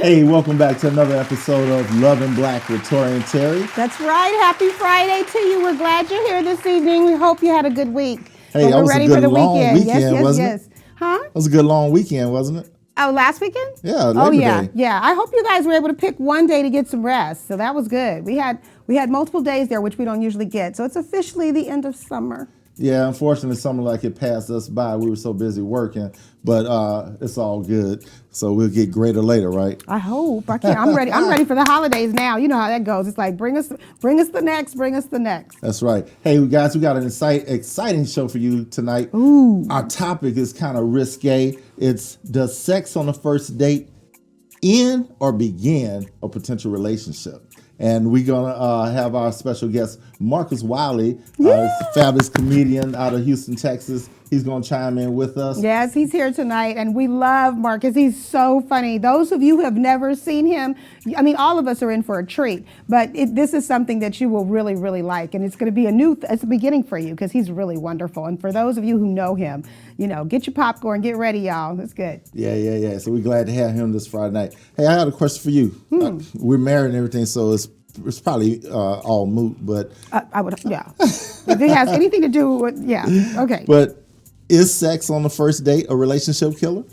Hey, welcome back to another episode of Love and Black with Tory and Teri. That's right. Happy Friday to you. We're glad you're here this evening. We hope you had a good week. Hey, that we're was ready a good for the long weekend, yes, wasn't yes. it? Huh? It was a good long weekend, wasn't it? Oh, last weekend? Yeah, Labor Day. Yeah. I hope you guys were able to pick one day to get some rest. So that was good. We had multiple days there, which we don't usually get. So it's officially the end of summer. Yeah, unfortunately, summer like it passed us by. We were so busy working, but it's all good. So we'll get greater later, right? I hope. I'm ready. I'm ready for the holidays now. You know how that goes. It's like bring us the next. That's right. Hey, guys, we got an exciting show for you tonight. Ooh. Our topic is kind of risque. It's, does sex on the first date end or begin a potential relationship? And we're going to have our special guest, Marcus Wiley, a fabulous comedian out of Houston, Texas. He's going to chime in with us. Yes, he's here tonight, and we love Marcus. He's so funny. Those of you who have never seen him, I mean, all of us are in for a treat, but this is something that you will really, really like, and it's going to be it's a beginning for you because he's really wonderful. And for those of you who know him, get your popcorn, get ready, y'all. It's good. Yeah. So we're glad to have him this Friday night. Hey, I got a question for you. We're married and everything, so it's probably all moot, but I would, yeah. If it has anything to do with, okay. But is sex on the first date a relationship killer?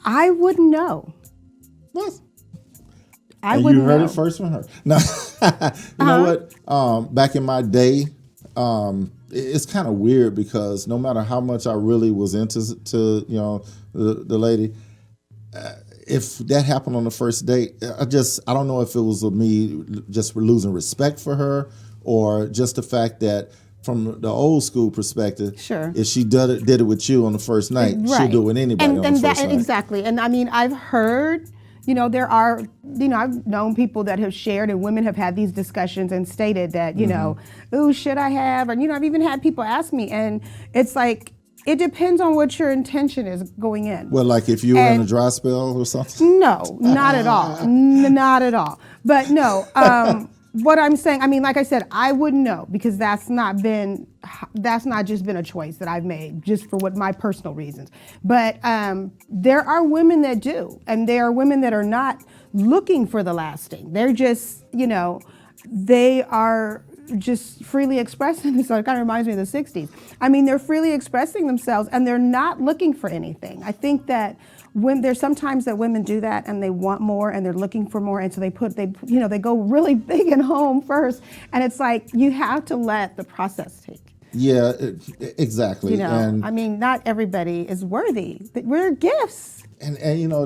I wouldn't know. What? You heard it first from her. No, you know what? Back in my day, it's kind of weird because no matter how much I really was into the lady, if that happened on the first date, I don't know if it was me just losing respect for her or just the fact that from the old school perspective, sure, if she did it with you on the first night, she'll do it with anybody on the first night. Exactly. And I mean, I've heard, there are, I've known people that have shared and women have had these discussions and stated that, ooh, should I have? Or, I've even had people ask me, and it's like, it depends on what your intention is going in. Well, like if you were in a dry spell or something? No, not at all. Not at all. But no, what I'm saying, I mean, like I said, I wouldn't know because that's not just been a choice that I've made just for my personal reasons. But there are women that do, and there are women that are not looking for the lasting. They're just, they are just freely expressing themselves. It kind of reminds me of the 60s. I mean, they're freely expressing themselves and they're not looking for anything. I think that when there's sometimes that women do that and they want more and they're looking for more, and so they go really big and home first, and it's like you have to let the process take. Yeah, exactly. And I mean, not everybody is worthy. We're gifts. And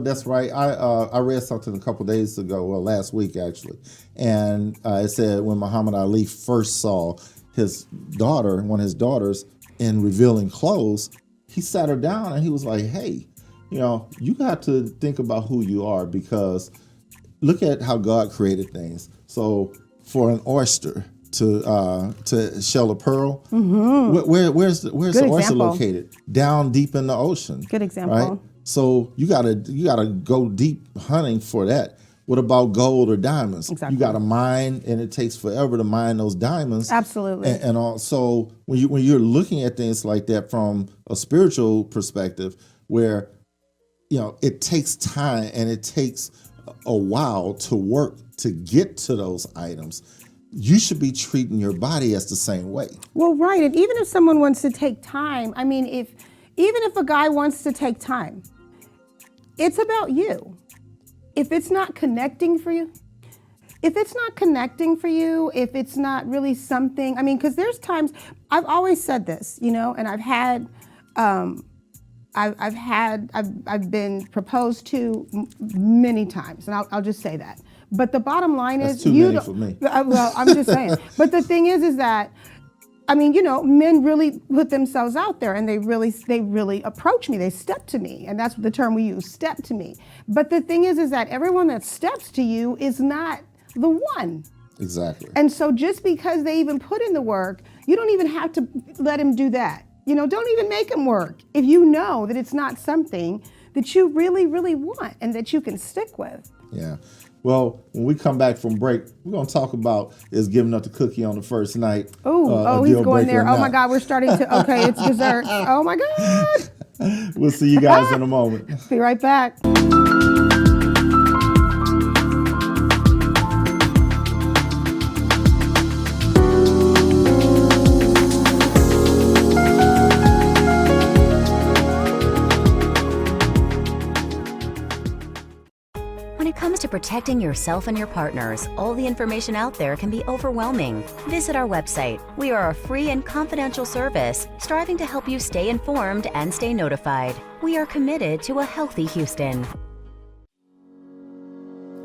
that's right. I read something a couple days ago, well, last week actually, and it said when Muhammad Ali first saw one of his daughters in revealing clothes, he sat her down and he was like, "Hey, you got to think about who you are, because look at how God created things. So for an oyster to shell a pearl, where's the oyster located? Down deep in the ocean. Good example. Right? So you gotta go deep hunting for that. What about gold or diamonds? Exactly. You got to mine, and it takes forever to mine those diamonds. Absolutely. And also when you're looking at things like that from a spiritual perspective, where it takes time and it takes a while to work to get to those items, you should be treating your body as the same way. Well, right. And even if someone wants to take time, I mean, even if a guy wants to take time, it's about you. If it's not connecting for you, if it's not really something, I mean, because there's times, I've always said this, and I've had, I've been proposed to many times, and I'll just say that. But the bottom line That's is, too many for me. Well, I'm just saying. But the thing is that, I mean, men really put themselves out there, and they really approach me. They step to me, and that's the term we use, step to me. But the thing is that everyone that steps to you is not the one. Exactly. And so just because they even put in the work, you don't even have to let him do that. Don't even make him work if you know that it's not something that you really, really want and that you can stick with. Yeah. Well, when we come back from break, we're going to talk about is giving up the cookie on the first night. He's going there. Oh, my God, we're starting to, okay, it's dessert. Oh, my God. We'll see you guys in a moment. Be right back. When it comes to protecting yourself and your partners, all the information out there can be overwhelming. Visit our website. We are a free and confidential service striving to help you stay informed and stay notified. We are committed to a healthy Houston.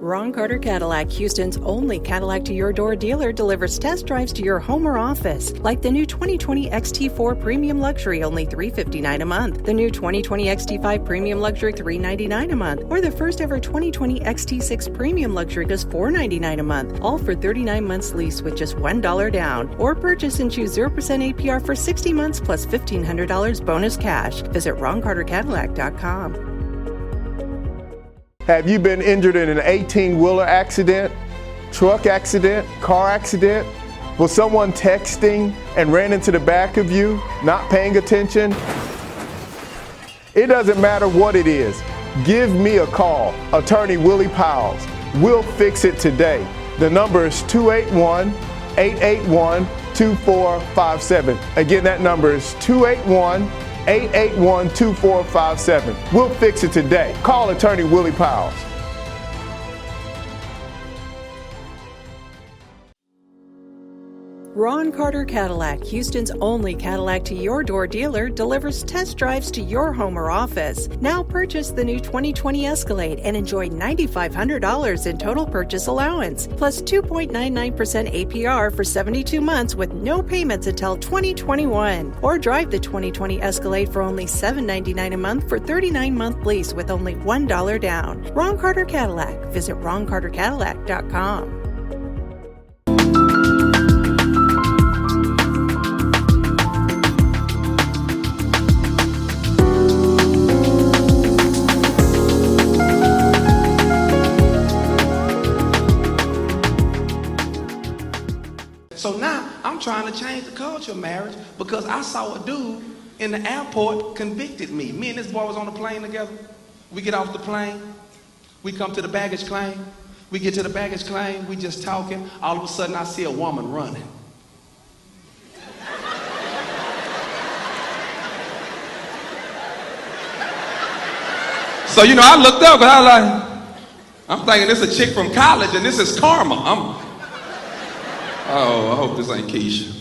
Ron Carter Cadillac, Houston's only Cadillac to your door dealer, delivers test drives to your home or office, like the new 2020 XT4 Premium Luxury, only $359 a month, the new 2020 XT5 Premium Luxury, $399 a month, or the first ever 2020 XT6 Premium Luxury, just $499 a month, all for 39 months lease with just $1 down, or purchase and choose 0% APR for 60 months plus $1,500 bonus cash. Visit RonCarterCadillac.com. Have you been injured in an 18-wheeler accident, truck accident, car accident? Was someone texting and ran into the back of you, not paying attention? It doesn't matter what it is. Give me a call, Attorney Willie Powles. We'll fix it today. The number is 281-881-2457. Again, that number is 281-881-2457. We'll fix it today. Call Attorney Willie Powles. Ron Carter Cadillac, Houston's only Cadillac to your door dealer, delivers test drives to your home or office. Now purchase the new 2020 Escalade and enjoy $9,500 in total purchase allowance, plus 2.99% APR for 72 months with no payments until 2021. Or drive the 2020 Escalade for only $799 a month for 39-month lease with only $1 down. Ron Carter Cadillac. Visit RonCarterCadillac.com. So now I'm trying to change the culture of marriage because I saw a dude in the airport convicted me. Me and this boy was on the plane together. We get off the plane. We come to the baggage claim. We get to the baggage claim. We just talking. All of a sudden I see a woman running. So, you know, I looked up and I was like, I'm thinking this is a chick from college and this is karma. Oh, I hope this ain't Keisha.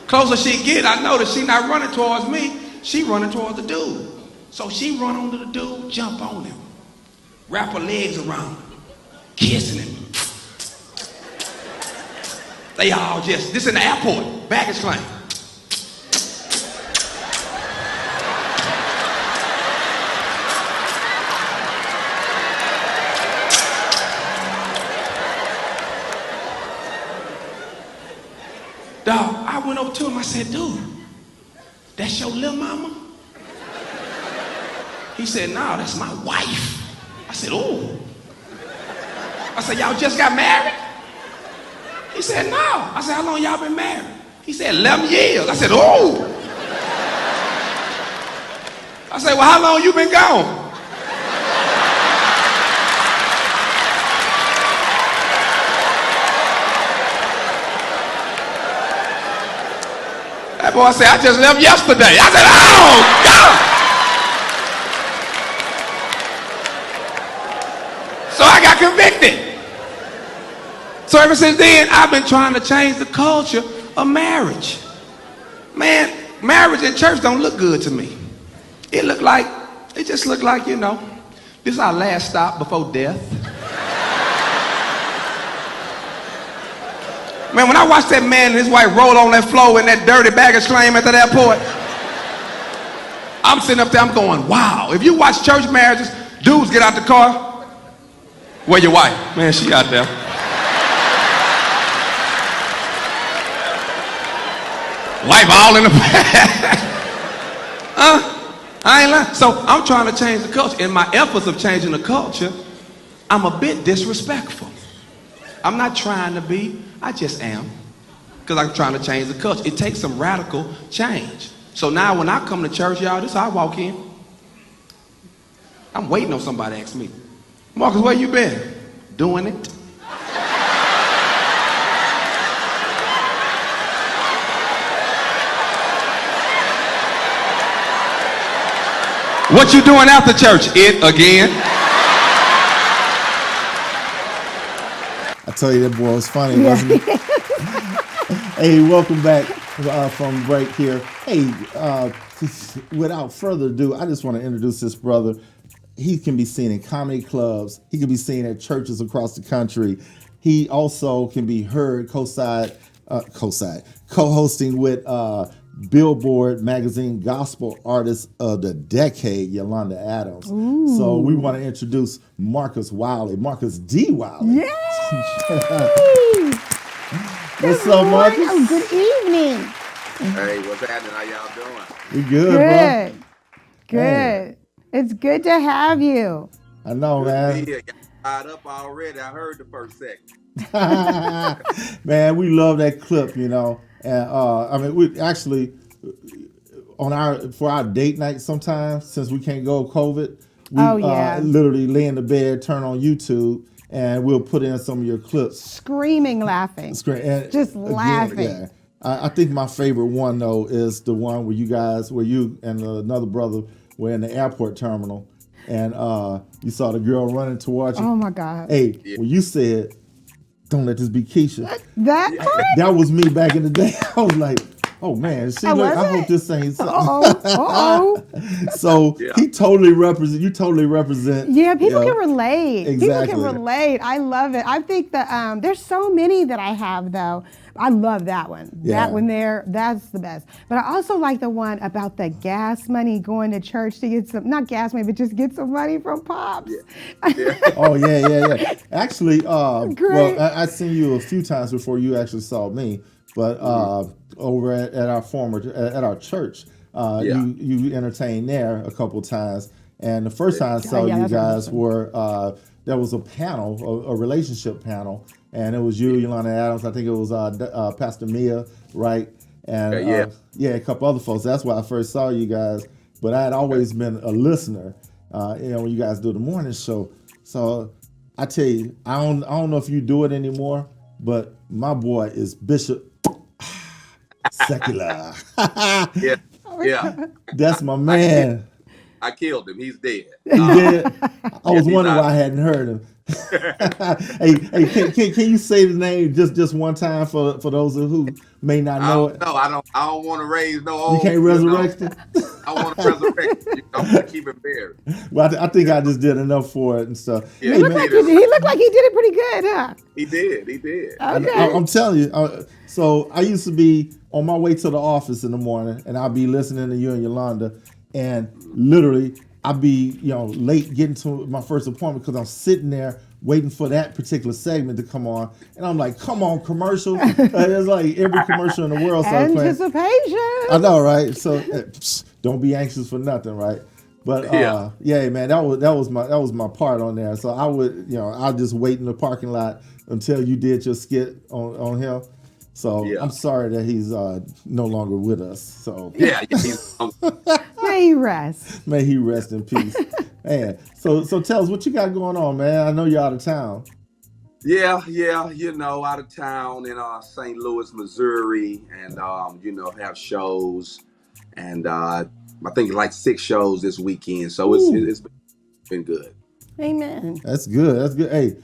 Closer she get, I notice she not running towards me, she running towards the dude. So she run onto the dude, jump on him, wrap her legs around him, kissing him. They all just, this in the airport, baggage claim. Dog, I went over to him, I said, dude, that's your little mama? He said, no, that's my wife. I said, oh. I said, y'all just got married? He said, no. I said, how long y'all been married? He said, 11 years. I said, oh. I said, well, how long you been gone? That boy said, I just left yesterday. I said, oh, God. So I got convicted. So ever since then, I've been trying to change the culture of marriage. Man, marriage in church don't look good to me. It just looked like, you know, this is our last stop before death. Man, when I watch that man and his wife roll on that floor in that dirty baggage claim at the airport, I'm sitting up there, I'm going, wow. If you watch church marriages, dudes get out the car. Where your wife? Man, she out there. Wife all in the back. I ain't lying. So I'm trying to change the culture. In my efforts of changing the culture, I'm a bit disrespectful. I'm not trying to be, I just am. Because I'm trying to change the culture. It takes some radical change. So now when I come to church, y'all, this is how I walk in. I'm waiting on somebody to ask me, Marcus, where you been? Doing it. What you doing after church? It again. I tell you, that boy was funny, wasn't he? Hey, welcome back from break here. Hey, without further ado, I just want to introduce this brother. He can be seen in comedy clubs. He can be seen at churches across the country. He also can be heard co-hosting with Billboard Magazine Gospel Artist of the Decade, Yolanda Adams. Ooh. So we want to introduce Marcus Wiley, Marcus D. Wiley. Yay! What's up, Marcus? Oh, good evening. Hey, what's happening? How y'all doing? We good, bro. Good. Man. It's good to have you. I know, man. Got fired up already. I heard the first segment. Man, we love that clip, you know. And I mean, we actually for our date night sometimes, since we can't go COVID, we literally lay in the bed, turn on YouTube, and we'll put in some of your clips. Screaming, laughing. Just laughing. Yeah. I think my favorite one though is the one where you and another brother were in the airport terminal, and you saw the girl running towards you. Oh my God! Hey, when you said, "Don't let this be Keisha," that was me back in the day. I was like, "Oh man, I hope this ain't something." So he totally represent. You totally represent. Yeah, people can relate. Exactly. People can relate. I love it. I think that there's so many that I have though. I love that one. Yeah. That one there, that's the best. But I also like the one about the gas money, going to church to get some, not gas money, but just get some money from Pops. Yeah. Oh, yeah. Actually, well, I seen you a few times before you actually saw me, but over at our church, you entertained there a couple times. And the first time I saw you guys were, there was a panel, a relationship panel, and it was you, Yolanda Adams. I think it was Pastor Mia, right? And a couple other folks. That's why I first saw you guys. But I had always been a listener, when you guys do the morning show. So I tell you, I don't know if you do it anymore, but my boy is Bishop Secular. Yeah. That's my man. I killed him. He's dead. He did? I was wondering why I hadn't heard him. Hey, can you say the name just one time for those who may not know it? No, I don't want to raise no old. You can't resurrect it? I want to resurrect it. I want to keep it buried. Well, I think I just did enough for it and stuff. Yeah, he looked like he did it pretty good, huh? He did. Okay. I'm telling you. So I used to be on my way to the office in the morning, and I'd be listening to you and Yolanda, and literally I'd be late getting to my first appointment because I'm sitting there waiting for that particular segment to come on, and I'm like, "Come on, commercial!" It's like every commercial in the world started playing. Anticipation. I know, right? So don't be anxious for nothing, right? But man, that was my part on there. So I would, I'll just wait in the parking lot until you did your skit on him. So I'm sorry that he's no longer with us. So May he rest. May he rest in peace. Man, so tell us what you got going on, man. I know you're out of town. Yeah, out of town in St. Louis, Missouri, and have shows, and I think like 6 shows this weekend. So it's been good. Amen. That's good. Hey,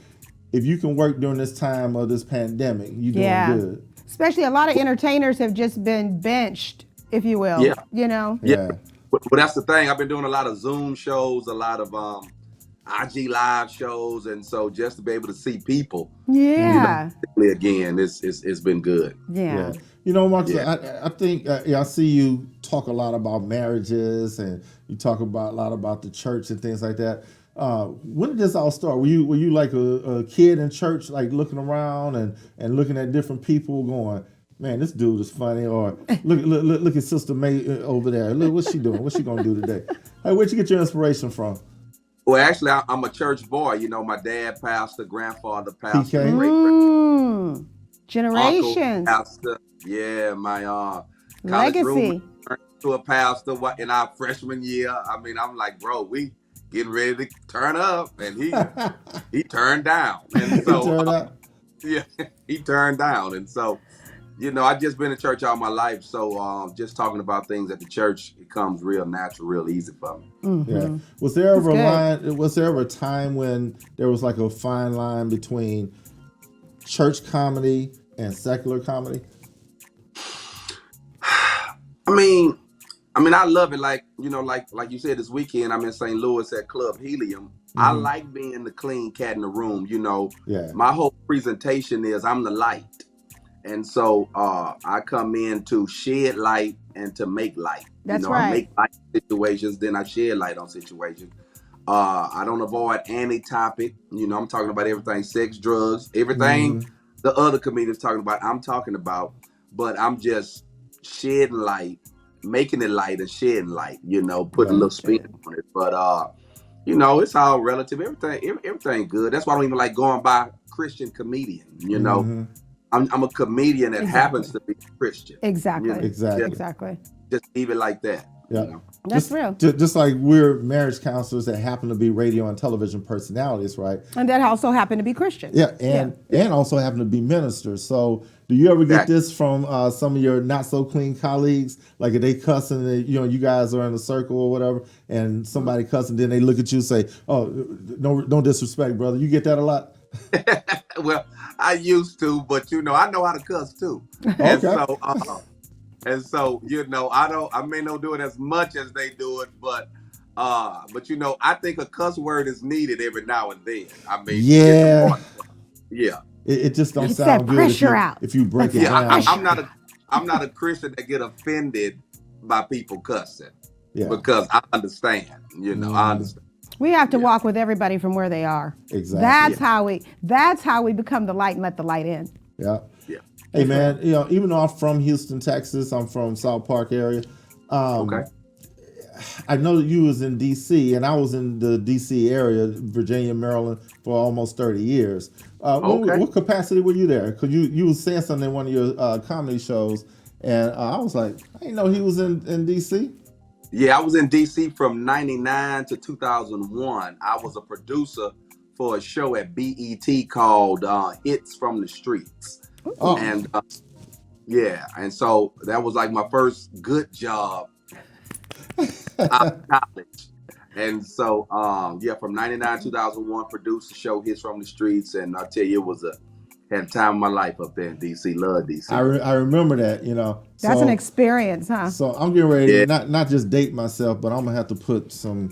if you can work during this time of this pandemic, you're doing good. Especially a lot of entertainers have just been benched, if you will. Yeah. Yeah. But that's the thing. I've been doing a lot of Zoom shows, a lot of IG live shows, and so just to be able to see people, again, it's been good. Yeah. Marcus, I think I see you talk a lot about marriages, and you talk about a lot about the church and things like that. When did this all start? Were you like a kid in church, like looking around and looking at different people, going, "Man, this dude is funny," or look at Sister May over there. Look, what's she doing? What's she gonna do today? Hey, where'd you get your inspiration from? Well, actually, I'm a church boy. My dad pastor, grandfather pastor, generations. Uncle pastor. Yeah, my college legacy roommate turned to a pastor in our freshman year. I mean, I'm like, bro, we getting ready to turn up, and he turned down, and so he turned out. he turned down, and so I just been in church all my life, so just talking about things at the church, it comes real natural, real easy for me. Yeah. Was there ever a time when there was like a fine line between church comedy and secular comedy? I mean, I love it. Like you said, this weekend I'm in St. Louis at Club Helium. I like being the clean cat in the room. My whole presentation is I'm the light. And so I come in to shed light and to make light. That's right. I make light on situations, then I shed light on situations. I don't avoid any topic. I'm talking about everything, sex, drugs, everything the other comedians talking about, I'm talking about. But I'm just shedding light, making it light and shedding light, put a little spin on it. But, it's all relative. Everything good. That's why I don't even like going by Christian comedian, I'm a comedian that happens to be Christian. Exactly. Exactly. Just leave it like that. Yeah. That's real. Just like we're marriage counselors that happen to be radio and television personalities, right? And that also happen to be Christian. Yeah, and also happen to be ministers. So do you ever get this from some of your not so clean colleagues? Like if they cussing, you guys are in a circle or whatever, and somebody cussing, then they look at you and say, "Oh, no disrespect, brother." You get that a lot? Well, I used to, but I know how to cuss too. And so, I may not do it as much as they do it, but I think a cuss word is needed every now and then. It just don't sound good if you break it down. I'm not a Christian that get offended by people cussing because I understand. I understand. We have to walk with everybody from where they are. Exactly. That's how we become the light and let the light in. Yeah. Hey man, even though I'm from Houston, Texas, I'm from South Park area. I know that you was in D.C. and I was in the D.C. area, Virginia, Maryland, for almost 30 years. What capacity were you there? Because you was saying something in one of your comedy shows, and I was like, I didn't know he was in D.C. Yeah, I was in D.C. from 99 to 2001. I was a producer for a show at BET called Hits from the Streets. And and so that was like my first good job out of college. And so from 99 to 2001, produced the show Hits from the Streets, and I tell you, had a time of my life up there in DC. Love DC. I remember that, That's an experience, huh? So I'm getting ready to not just date myself, but I'm gonna have to put some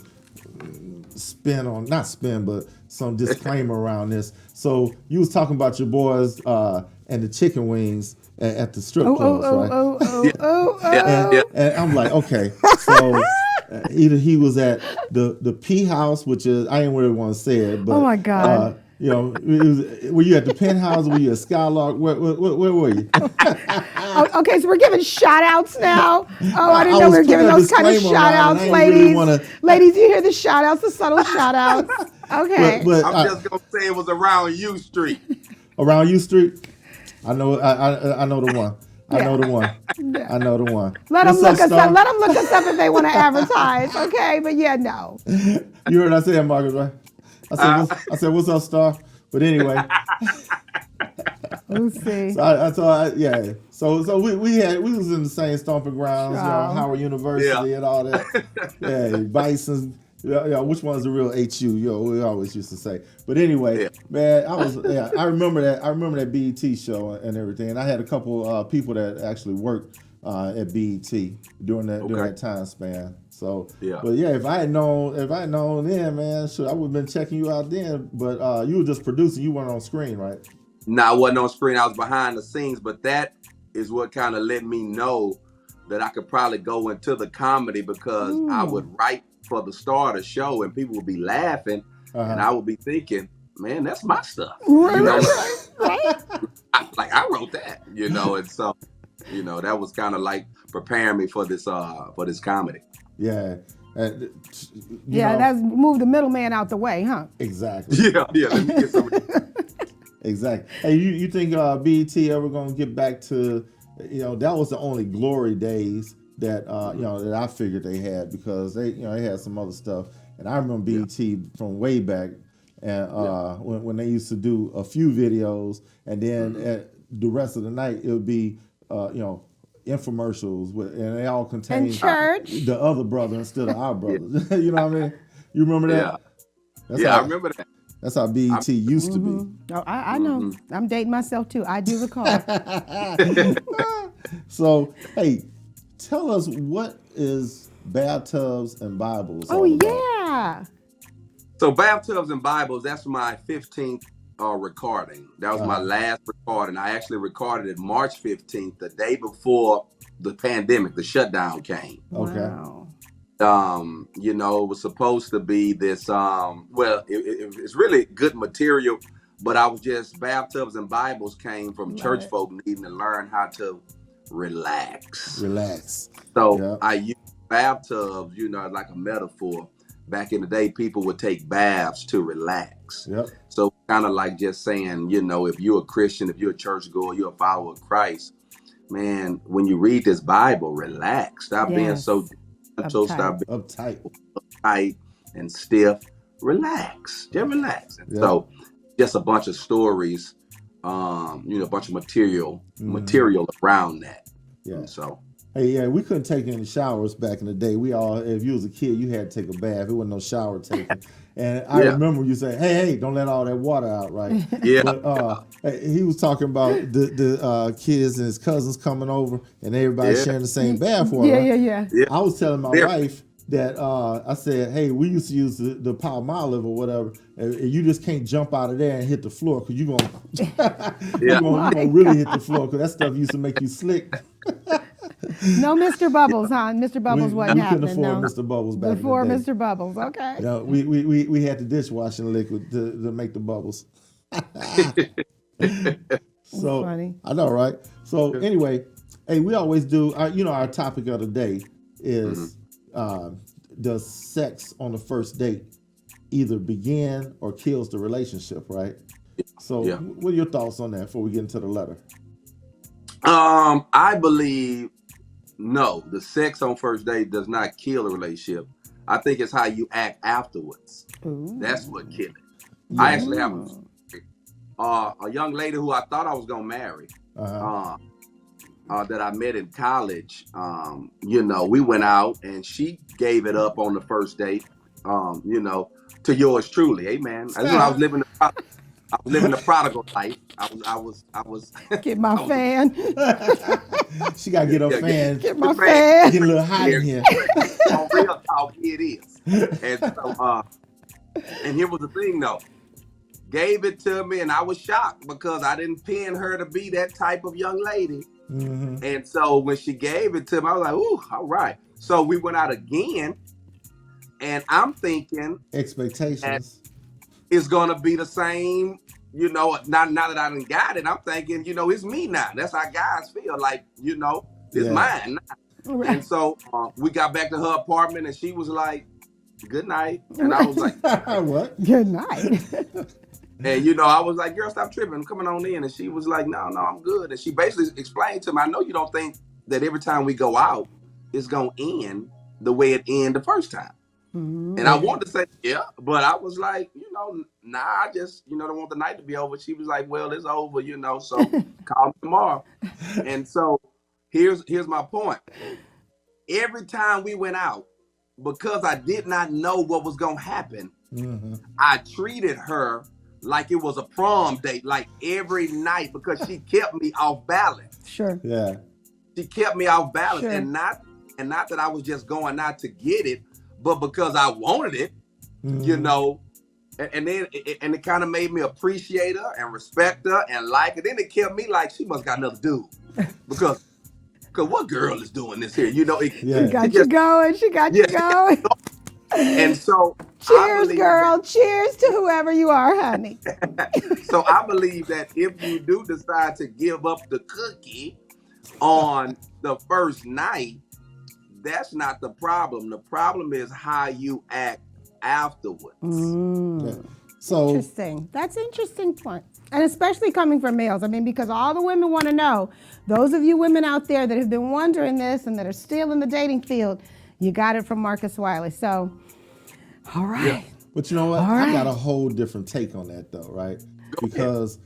some disclaimer around this. So you was talking about your boys and the chicken wings at the strip clubs, right? And I'm like, okay, so either he was at the P House, which is, I didn't really want to say it, but oh my God. Were you at the Penthouse? Were you at Skylark? Where were you? Okay, so we're giving shout outs now. Oh, I didn't know we were giving those kind of shout outs, ladies. Ladies, you hear the shout outs, the subtle shout outs. Okay. But I'm just going to say it was around U Street. Around U Street? I know the one. I know the one. I know the one. Let them look us up. Let them look us up if they want to advertise. Okay, but no. You heard what I said, Marcus, right? I said, what's up, Star? But anyway. We'll see. So we was in the same stomping grounds, Howard University and all that. Yeah, Bison. Which one's the real HU? We always used to say. But anyway, man, I remember that. I remember that BET show and everything. And I had a couple people that actually worked at BET during that time span. So, but if I had known then, man, I would have been checking you out then. But you were just producing. You weren't on screen, right? No, I wasn't on screen. I was behind the scenes. But that is what kind of let me know that I could probably go into the comedy, because I would write for the start of the show and people would be laughing, and I would be thinking, man, that's my stuff. Right. I wrote that, and so, that was kind of like preparing me for this comedy. Yeah. That's move the middleman out the way, huh? Exactly. Yeah. Let me get some. Exactly. Hey, you think BET ever gonna get back to, that was the only glory days that that I figured they had, because they had some other stuff, and I remember BET from way back, and when they used to do a few videos, and then the rest of the night it would be infomercials and they all contain In church. the other brother instead of our brother. You know what I mean? You remember that? I remember that. That's how BET used to be. Oh, I know. I'm dating myself too. I do recall. So, hey, tell us, what is Bathtubs and Bibles Oh, all about? yeah. So Bathtubs and Bibles, that's my 15th recording. That was my last recording. I actually recorded it March 15th, the day before the pandemic, the shutdown came. Okay. Wow. It was supposed to be this, it's really good material, but I was just, Bathtubs and Bibles came from church folk needing to learn how to relax. So I use bathtubs, like a metaphor. Back in the day, people would take baths to relax. Yep. So kind of like just saying, if you're a Christian, if you're a churchgoer, you're a follower of Christ, man, when you read this Bible, relax. Stop being so stop being uptight and stiff. Relax. Just relax. And so just a bunch of stories, a bunch of material around that. Yeah. And so. Hey, we couldn't take any showers back in the day. If you was a kid, you had to take a bath. There wasn't no shower taking. And I remember you saying, hey, don't let all that water out, right? Yeah. But he was talking about the kids and his cousins coming over and everybody sharing the same bath water. Yeah. I was telling my wife that I said, hey, we used to use the Palmolive or whatever, and you just can't jump out of there and hit the floor because you're going to really hit the floor because that stuff used to make you slick. No Mr. Bubbles, huh? Mr. Bubbles wasn't happening. We couldn't afford Mr. Bubbles back before in the day. Mr. Bubbles, okay. No, we had the dishwashing liquid to make the bubbles. So funny. I know, right? So anyway, hey, we always do. Our topic of the day is does sex on the first date either begin or kills the relationship, right? So what are your thoughts on that before we get into the letter? I believe no, the sex on first date does not kill a relationship. I think it's how you act afterwards. Ooh. That's what kills it. Yeah. I actually have a young lady who I thought I was gonna marry, that I met in college. We went out and she gave it up on the first date. To yours truly, amen. I was living the prodigal life. I was get my fan. She gotta get her fan. Get my fan. Get a little hot in here. On real talk, it is. And so, and here was the thing though. Gave it to me, and I was shocked because I didn't pin her to be that type of young lady. Mm-hmm. And so when she gave it to me, I was like, "Ooh, all right." So we went out again, and I'm thinking expectations is gonna be the same. Now that I done got it, I'm thinking, it's me now. That's how guys feel. Like, it's mine now. Right. And so we got back to her apartment, and she was like, "Good night," and I was like, "What? Good night." And I was like, "Girl, stop tripping. I'm coming on in." And she was like, No, I'm good. And she basically explained to me, "I know you don't think that every time we go out, it's gonna end the way it ended the first time." Mm-hmm. And I wanted to say, yeah, but I was like, nah, I just, don't want the night to be over. She was like, "Well, it's over, so call me tomorrow." And so here's my point. Every time we went out, because I did not know what was gonna happen, I treated her like it was a prom date, like every night, because she kept me off balance. Sure. Yeah. She kept me off balance, sure. and not that I was just going out to get it, but because I wanted it, and then it kind of made me appreciate her and respect her and like her. Then it kept me like she must got another dude, because what girl is doing this here? She got you going. And so, cheers, girl. Cheers to whoever you are, honey. So I believe that if you do decide to give up the cookie on the first night, that's not the problem. The problem is how you act afterwards. Yeah. So interesting. That's an interesting point. And especially coming from males. I mean, because all the women want to know, those of you women out there that have been wondering this and that are still in the dating field, you got it from Marcus Wiley. So, all right. Yeah. But you know what? I got a whole different take on that though, right? Because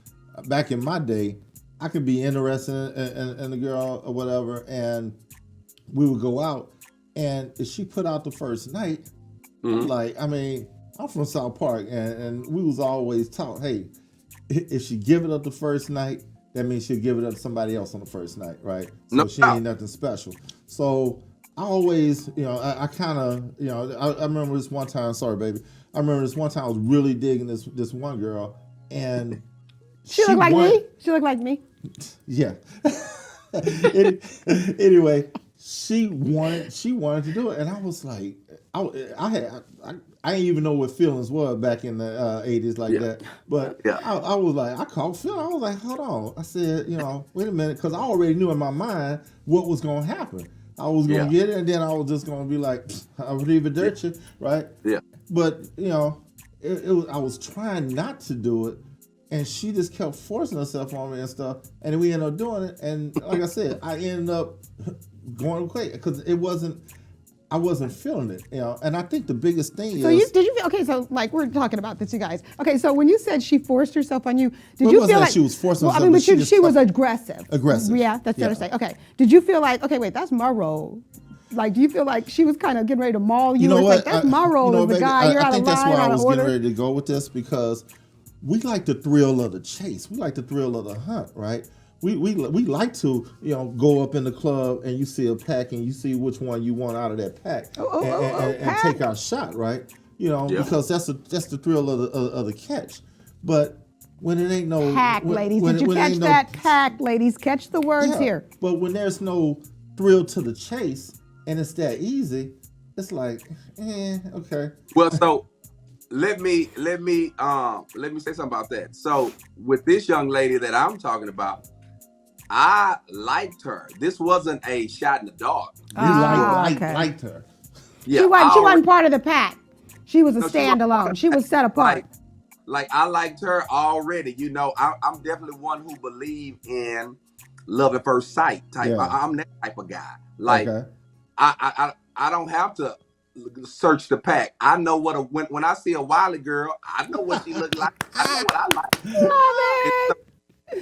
back in my day, I could be interested in the girl or whatever, and we would go out, and if she put out the first night, like, I mean, I'm from South Park, and we was always taught, hey, if she give it up the first night, that means she'll give it up to somebody else on the first night, right? So she ain't nothing special. So I always, I kind of, I remember this one time, sorry, baby. I remember this one time I was really digging this one girl, and she looked like me? She looked like me? Yeah. Anyway, she wanted to do it, and I was like, I didn't even know what feelings were back in the 80s like that. But I was like, I caught feeling. I was like, hold on. I said, wait a minute, because I already knew in my mind what was going to happen. I was going to get it, and then I was just going to be like, arrivederci, right? Yeah. But, I was trying not to do it, and she just kept forcing herself on me and stuff, and then we ended up doing it, and like I said, I ended up going quick, because I wasn't feeling it, and I think the biggest thing is... So like we're talking about this, you guys. Okay, so when you said she forced herself on you, did you feel like... she was forcing herself, but she was aggressive. Aggressive. Yeah, that's fair to say. Okay, did you feel like, okay, wait, that's my role? Like, do you feel like she was kind of getting ready to maul you? You know it's what? Like, that's my role as the guy. You're out of line, out of order. I think that's why I was getting ready to go with this, because we like the thrill of the chase. We like the thrill of the hunt, right? We like to, go up in the club and you see a pack and you see which one you want out of that pack and take our shot, right? Because that's the thrill of the catch. But when it ain't no pack, ladies, did you catch that pack, ladies? Catch the words here. But when there's no thrill to the chase and it's that easy, it's like, okay. Well, so let me say something about that. So with this young lady that I'm talking about, I liked her. This wasn't a shot in the dark. Liked her. Yeah, she wasn't part of the pack. She was a standalone. She was set apart. Like I liked her already. I'm definitely one who believe in love at first sight type. Yeah. I'm that type of guy. Like I don't have to search the pack. I know when I see a Wiley girl, I know what she looks like. I know what I like. Love it.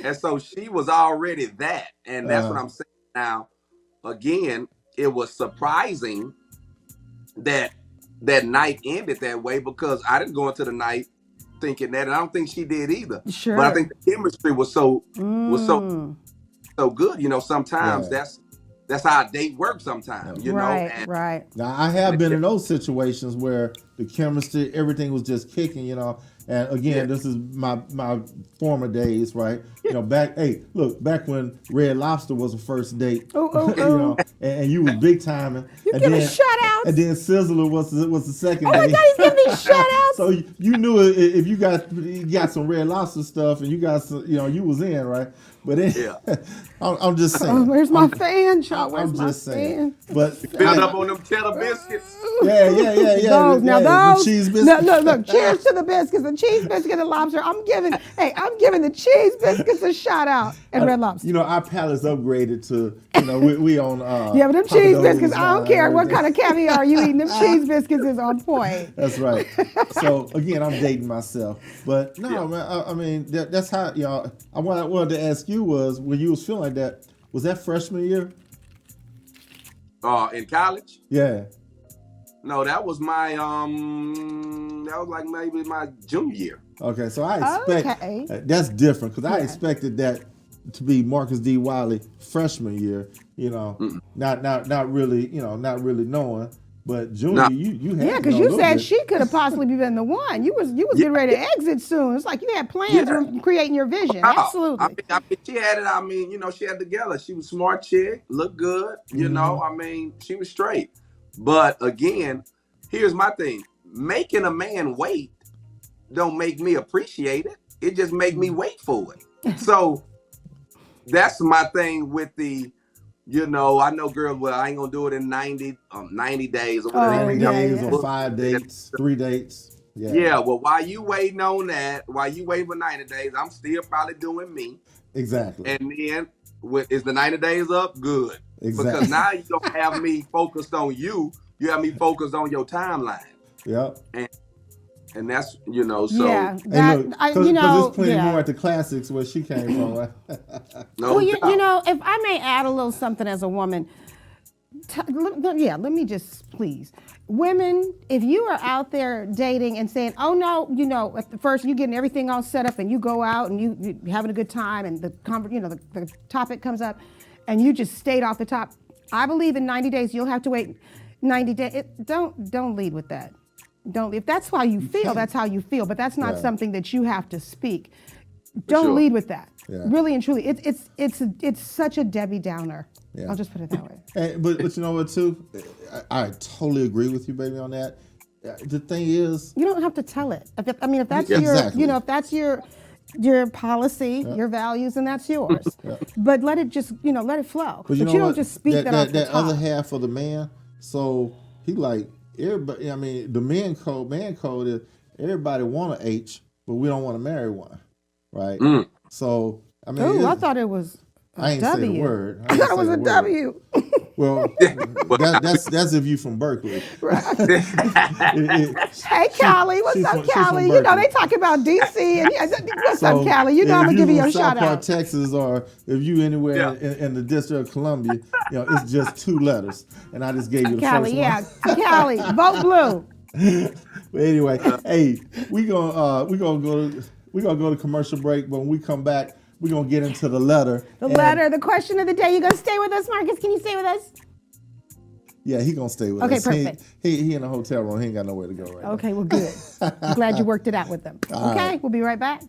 And so she was already that. And that's what I'm saying. Now, again, it was surprising that night ended that way, because I didn't go into the night thinking that, and I don't think she did either. Sure. But I think the chemistry was so good. Sometimes that's how a date works sometimes, Right. Now, I have been in those situations where the chemistry, everything was just kicking, And again, this is my former days, right? Back when Red Lobster was a first date, and you was big timing. You giving shout outs. And then Sizzler was the second date. Oh my God, he's giving me shout outs. So you knew if you got some Red Lobster stuff and you got some, you was in, right? But I'm just saying. Where's my fan, Shaw? Where's my fan? But build up on them cheddar biscuits. Yeah. Those. The cheese biscuits. Look. Cheers to the biscuits. The cheese biscuit and lobster. I'm giving the cheese biscuits a shout out and Red Lobster. Our palate's upgraded to, we on. But them cheese biscuits, I don't care what kind of caviar you eating. Them cheese biscuits is on point. That's right. So again, I'm dating myself, but no, man. I mean, that's how I wanted to ask you was, when you was feeling like that, was that freshman year? In college? Yeah. No, that was my that was like maybe my junior year. Okay, so I expect that's different, because I expected that to be Marcus D. Wiley freshman year. Not really knowing. But junior, you had because you said she could have possibly been the one. You was getting ready to exit soon. It's like you had plans of creating your vision. Absolutely. I mean, she had it. She had it together. She was a smart chick, looked good. She was straight. But again, here's my thing: making a man wait don't make me appreciate it. It just make me wait for it. So that's my thing with the. I know girls, well, I ain't gonna do it in 90 days or whatever. 90 days or 5 dates, 3 dates. Yeah, well, while you waiting on that, while you waiting for 90 days, I'm still probably doing me. Exactly. And then, is the 90 days up? Good. Exactly. Because now you don't have me focused on you. You have me focused on your timeline. Yep. And that's, you know, so Yeah, And that look, I, because you know, there's plenty yeah. more at the classics where she came from. Right? no Well, you doubt. know, if I may add a little something as a woman, let me just please. Women, if you are out there dating and saying, oh no, you know, at the first you getting everything all set up and you go out and you having a good time and the topic comes up and you just stayed off the top, I believe in 90 days, you'll have to wait 90 days. Don't lead with that. Don't. If that's how you feel, that's how you feel. But that's not something that you have to speak. Don't sure. lead with that. Yeah. Really and truly, it's such a Debbie Downer. Yeah. I'll just put it that way. But you know what too? I totally agree with you, baby, on that. The thing is, You don't have to tell it. If that's Exactly. if that's your policy, your values, then that's yours. But let it just, let it flow. But you know don't what? just speak that off the that top. other half of the man. So he like everybody. I mean, the man code is everybody want an H, but we don't want to marry one, right? So I mean, Ooh, I thought it was a I ain't say W. the word. I thought it was a W. Well, that's if you from Berkeley. Hey, Callie, what's up, Callie? You know, they talk about DC. And what's up, Callie? You know I'm going to give you a shout out. Texas, or if you anywhere in the District of Columbia, it's just 2 letters. And I just gave you the Callie, first one. Callie, vote blue. But anyway, hey, we gonna go to commercial break. But when we come back, we're gonna get into the letter. The question of the day. You gonna stay with us, Marcus? Can you stay with us? Yeah, he gonna stay with Okay, us. perfect. He in a hotel room. He ain't got nowhere to go right now. Okay, well, good. I'm glad you worked it out with them. All Okay, right. we'll be right back.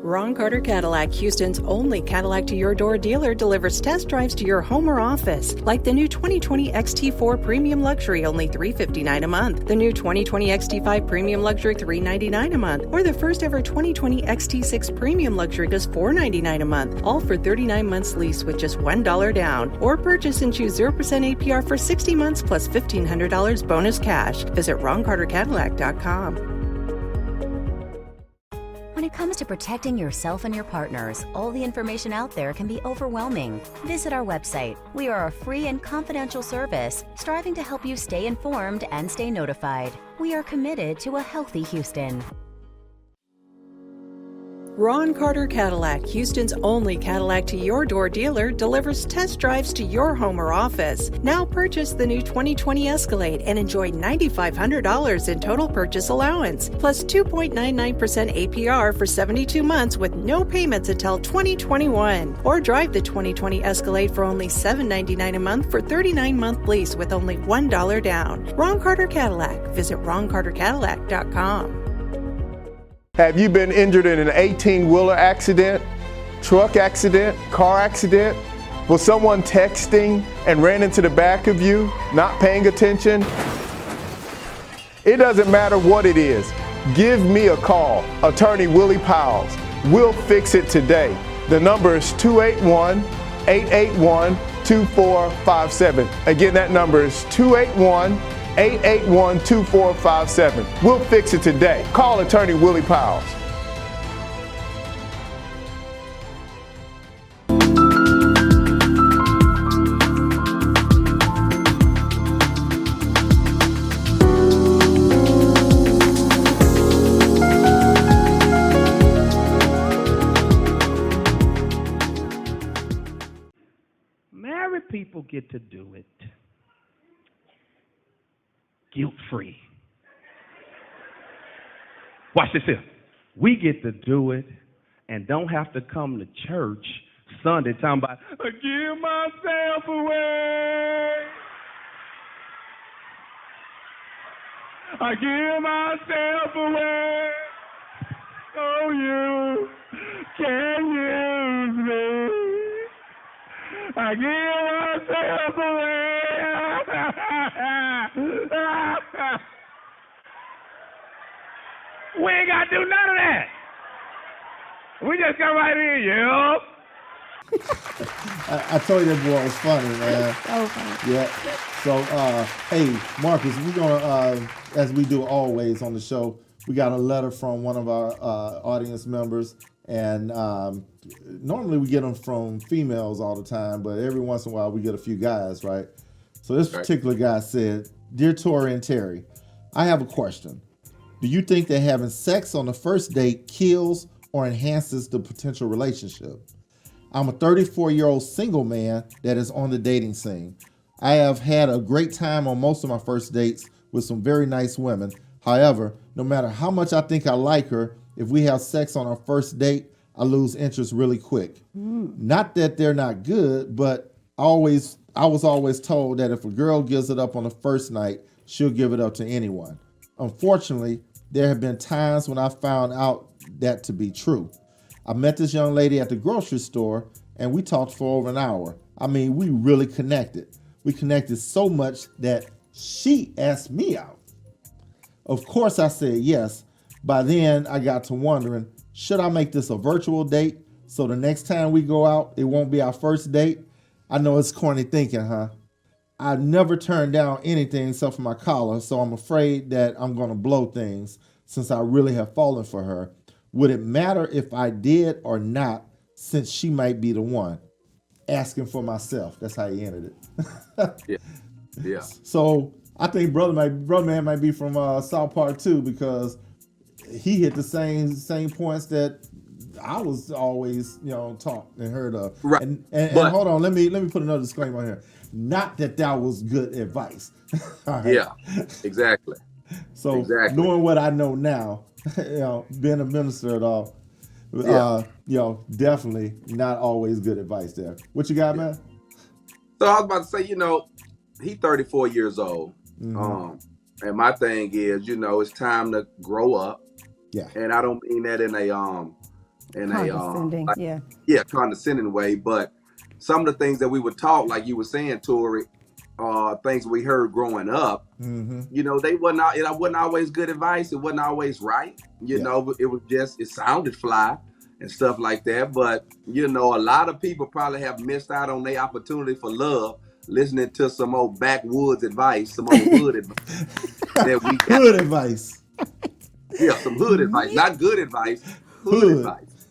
Ron Carter Cadillac, Houston's only Cadillac to your door dealer, delivers test drives to your home or office, like the new 2020 XT4 Premium Luxury, only $359 a month, the new 2020 XT5 Premium Luxury, $399 a month, or the first ever 2020 XT6 Premium Luxury, just $499 a month, all for 39 months lease with just $1 down, or purchase and choose 0% APR for 60 months plus $1,500 bonus cash. Visit RonCarterCadillac.com. When it comes to protecting yourself and your partners, all the information out there can be overwhelming. Visit our website. We are a free and confidential service striving to help you stay informed and stay notified. We are committed to a healthy Houston. Ron Carter Cadillac, Houston's only Cadillac to your door dealer, delivers test drives to your home or office. Now purchase the new 2020 Escalade and enjoy $9,500 in total purchase allowance, plus 2.99% APR for 72 months with no payments until 2021. Or drive the 2020 Escalade for only $799 a month for 39-month lease with only $1 down. Ron Carter Cadillac. Visit RonCarterCadillac.com. Have you been injured in an 18-wheeler accident, truck accident, car accident? Was someone texting and ran into the back of you, not paying attention? It doesn't matter what it is. Give me a call, Attorney Willie Powles. We'll fix it today. The number is 281-881-2457. Again, that number is 281-881-2457. We'll fix it today. Call Attorney Willie Powles. Married people get to do it guilt-free. Watch this here. We get to do it and don't have to come to church Sunday talking about, I give myself away. I give myself away. So you can use me. I give myself away. We ain't got to do none of that. We just come right in, I told you that boy was funny, man. So funny. Yeah. So, hey, Marcus, we're gonna, as we do always on the show, we got a letter from one of our audience members, and normally we get them from females all the time, but every once in a while we get a few guys, right? So this particular guy said, "Dear Tory and Terry, I have a question. Do you think that having sex on the first date kills or enhances the potential relationship? I'm a 34-year-old single man that is on the dating scene. I have had a great time on most of my first dates with some very nice women. However, no matter how much I think I like her, if we have sex on our first date, I lose interest really quick. Not that they're not good, but I was always told that if a girl gives it up on the first night, she'll give it up to anyone. Unfortunately, there have been times when I found out that to be true. I met this young lady at the grocery store, and we talked for over an hour. I mean, we really connected. We connected so much that she asked me out. Of course, I said yes. By then, I got to wondering, should I make this a virtual date so the next time we go out, it won't be our first date? I know it's corny thinking, huh? I never turned down anything except for my collar, so I'm afraid that I'm going to blow things since I really have fallen for her. Would it matter if I did or not, since she might be the one? Asking for myself." That's how he ended it. Yeah. So I think brother man might be from South Park too, because he hit the same points that I was always taught and heard of. Right. And hold on, let me put another disclaimer on here. Not that was good advice. All right? Yeah. Exactly. So knowing what I know now, being a minister at all, definitely not always good advice there. What you got, man? So I was about to say, he's 34 years old. And my thing is, it's time to grow up. Yeah. And I don't mean that in a condescending, condescending way, but some of the things that we were taught, like you were saying, Tory, things we heard growing up, they wasn't always good advice. It wasn't always right. It was just, it sounded fly and stuff like that. But, a lot of people probably have missed out on their opportunity for love listening to some old backwoods advice, some old hood advice. That we got. Hood advice. Yeah, some hood advice. Not good advice, hood advice.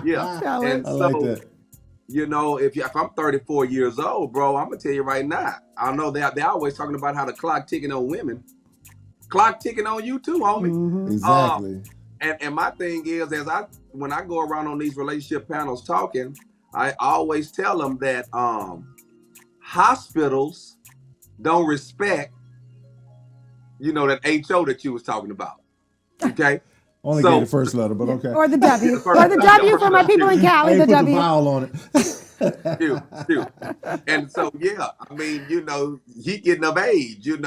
Yeah. And I like that. If I'm 34 years old, bro, I'm gonna tell you right now. I know they're always talking about how the clock ticking on women. Clock ticking on you too, homie. Exactly. And my thing is, when I go around on these relationship panels talking, I always tell them that hospitals don't respect, that HO that you was talking about. Okay. Only gave the first letter, but okay. Or the W. Or the W for my people in Cali, the W. The vowel on it. Dude. And so, I mean, he getting of age, and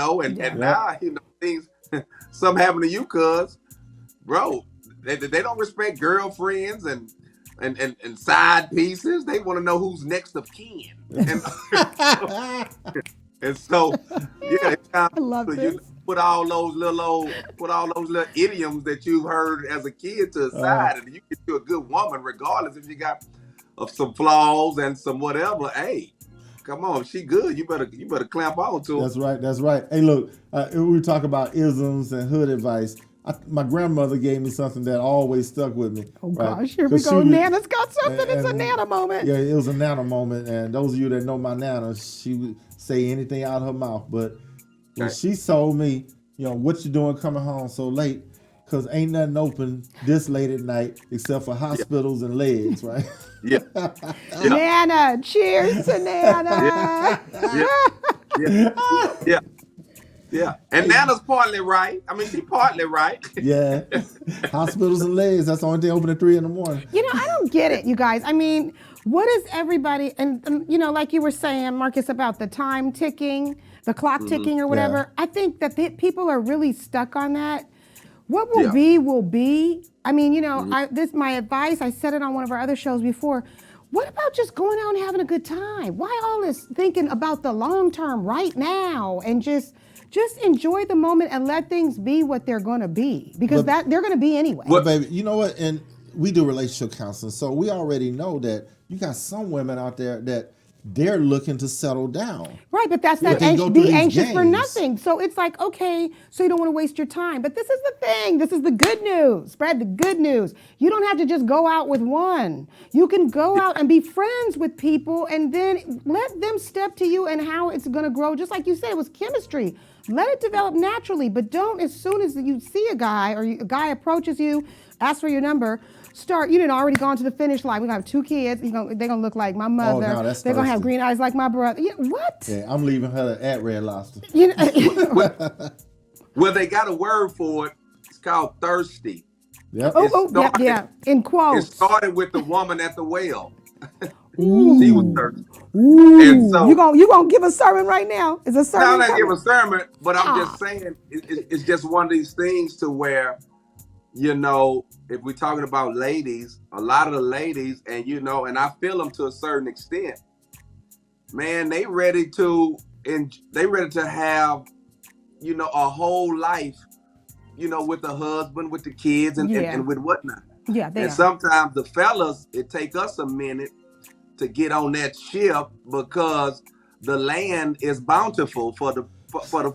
now, things, something happened to you, cuz, bro, they don't respect girlfriends and side pieces. They want to know who's next of kin. And so, it's time I love this. put all those little idioms that you've heard as a kid to the side, and you get you a good woman, regardless if you got some flaws and some whatever. Hey, come on, she good. You better clamp on to her. That's right. Hey, look, we talk about isms and hood advice. My grandmother gave me something that always stuck with me. Oh gosh, here we go. Nana's got something. It's a Nana moment. Yeah, it was a Nana moment. And those of you that know my Nana, she would say anything out of her mouth. But when she told me, what you doing coming home so late? Because ain't nothing open this late at night except for hospitals and legs, right? Yeah. Nana, cheers to Nana. Yeah. And Nana's partly right. I mean, she's partly right. Yeah. Hospitals and legs, that's the only thing open at 3 a.m. I don't get it, you guys. I mean, what is everybody, and like you were saying, Marcus, about the time ticking, the clock ticking or whatever. Yeah. I think that people are really stuck on that. What will be, will be. I mean, this is my advice. I said it on one of our other shows before. What about just going out and having a good time? Why all this thinking about the long term right now and just enjoy the moment and let things be what they're going to be, because they're going to be anyway. Well, baby, you know what? And we do relationship counseling, so we already know that you got some women out there that they're looking to settle down. Right, but that's not be anxious for nothing. So it's like, okay, so you don't want to waste your time. But this is the thing. This is the good news. Spread the good news. You don't have to just go out with one. You can go out and be friends with people and then let them step to you and how it's going to grow. Just like you said, it was chemistry. Let it develop naturally, but don't as soon as you see a guy or a guy approaches you, ask for your number, you didn't already gone to the finish line. We're going to have 2 kids. They're going to look like my mother. No, they're going to have green eyes like my brother. What? Yeah, I'm leaving her at Red Lobster. Well, they got a word for it. It's called thirsty. Yep. Yeah. In quotes. It started with the woman at the well. She was thirsty. Ooh. And so you gonna give a sermon right now? Is a sermon? No, I'm not giving a sermon, but I'm just saying it's just one of these things to where, if we're talking about ladies, a lot of the ladies, and and I feel them to a certain extent, man, they ready to have, a whole life, with the husband, with the kids, and with whatnot. Yeah, and sometimes the fellas, it take us a minute to get on that ship because the land is bountiful for the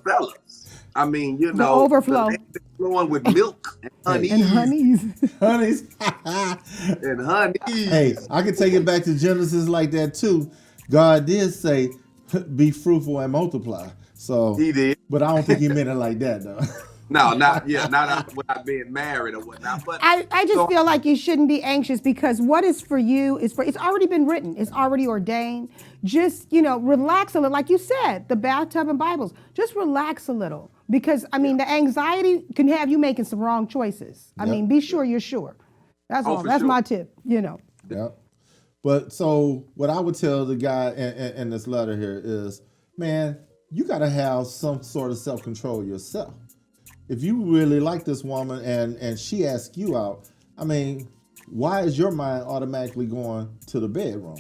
fellas. I mean, the overflow. The land is flowing with milk and honey. And honeys. And honey. Hey, I can take it back to Genesis like that too. God did say, be fruitful and multiply. So He did. But I don't think he meant it like that though. No, not without being married or whatnot. But I just feel like you shouldn't be anxious because what is for you it's already been written. It's already ordained. Just, relax a little. Like you said, the bathtub and Bibles, just relax a little. Because, the anxiety can have you making some wrong choices. I mean, be sure you're sure. That's all. That's my tip, Yep. But so what I would tell the guy in this letter here is, man, you got to have some sort of self-control yourself. If you really like this woman and she asks you out, why is your mind automatically going to the bedroom?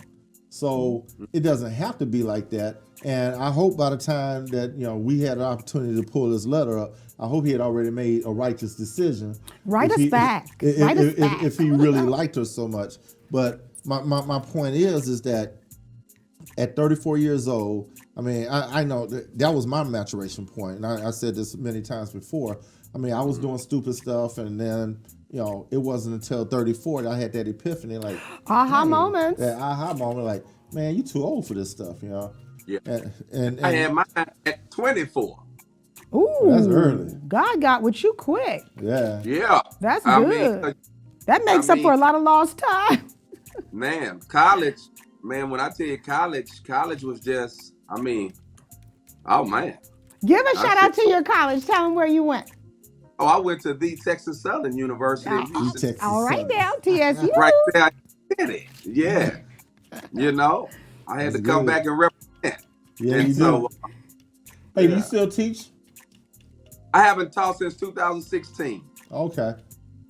So it doesn't have to be like that. And I hope by the time that, we had an opportunity to pull this letter up, I hope he had already made a righteous decision. Write us back. If he really liked her so much. But my point is that at 34 years old, I know that was my maturation point. And I said this many times before. I was doing stupid stuff, and then, it wasn't until 34 that I had that epiphany, like aha moment. That aha moment, like, man, you too old for this stuff, Yeah. And I had mine at 24. Ooh, that's early. God got with you quick. Yeah. Yeah. That's good. That makes up for a lot of lost time. Man, college, when I tell you college was just, oh man. Give a shout out to your college. Tell them where you went. Oh, I went to the Texas Southern University. All right now, TSU. Right there, yeah. I had to come back and represent. Yeah, and you do. Hey, do you still teach? I haven't taught since 2016. Okay.